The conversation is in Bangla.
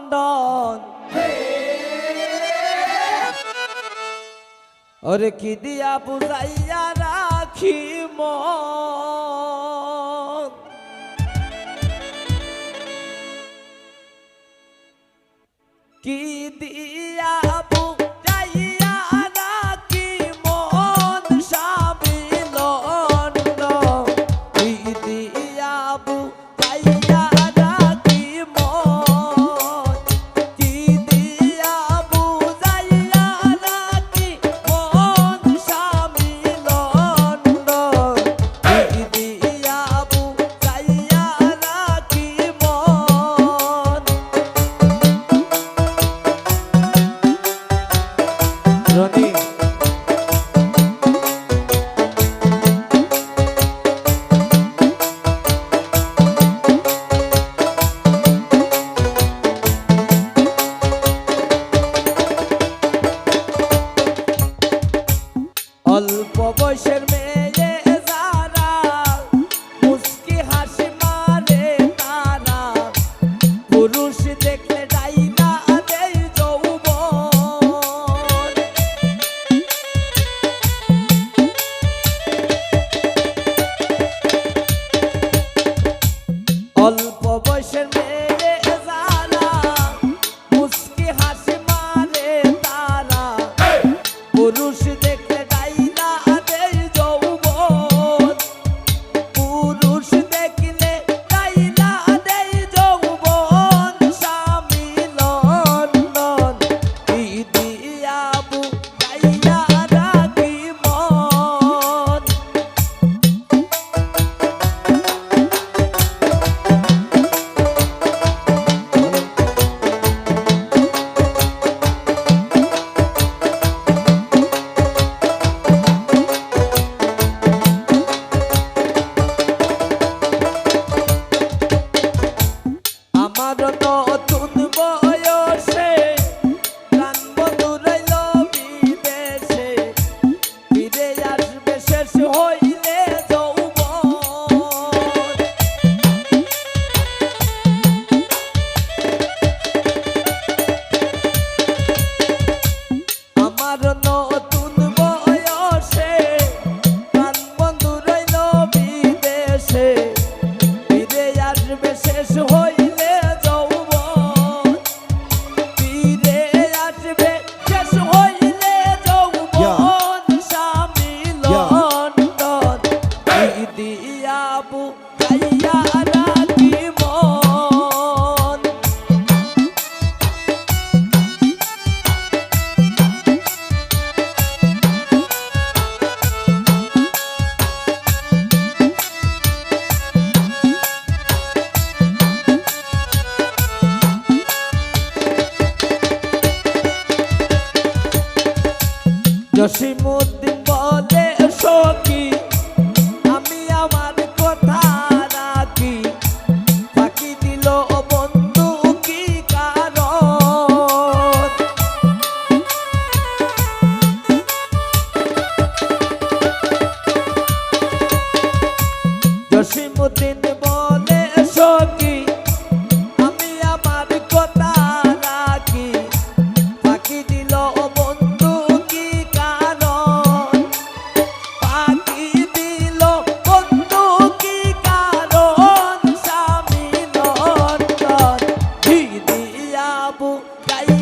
লন্ডন ওরে কি দিয়া বুঝাইয়া রাখি মন কি দিয়া বুঝাইয়া রাখি মন স্বামী লন্ডন কি দিয়া বুঝাইয়া রাখি মন কি দিয়া বুঝাইয়া রাখি মন স্বামী লন্ডন কি দিয়া বুঝাইয়া রাখি মন রনি অল্প বয়সের মেয়ে যারা মুস্কি হাসি মারে তারা পুরুষ দেখলে ডাইনা দেই যৌবন অল্প বয়সের মেয়ে যারা মুস্কি হাসি মারে তারা পুরুষ দেখলে ডাইনা দেই যৌবন পুরুষ দেখলে ডাইনা দেই যৌবন স্বামী লন্ডন কি দিয়া বুঝাইয়া রাখি মন আমার নতুন বয়সে প্রাণ বন্ধু রইল বিদেশে ফিরে আসবে শেষ হইলে যৌবন আমার নতুন বয়সে প্রাণ বন্ধু রইল বিদেশে ফিরে আসবে শেষ হইলে যৌবন ফিরে আসবে শেষ হইলে যৌবন স্বামী লন্ডন কি দিয়া বুঝাইয়া রাখি মন জসিমউদ্দিন বলে সখী আমি আমার কথা রাখি ফাঁকি দিল বন্ধু কি কারণ জসিমউদ্দিন বলে সখী আমি আমার কথা রাখি ফাঁকি দিল বন্ধু কি কারণ ফাঁকি দিল বন্ধু কি কারণ স্বামী লন্ডন কি দিয়া বুঝাইয়া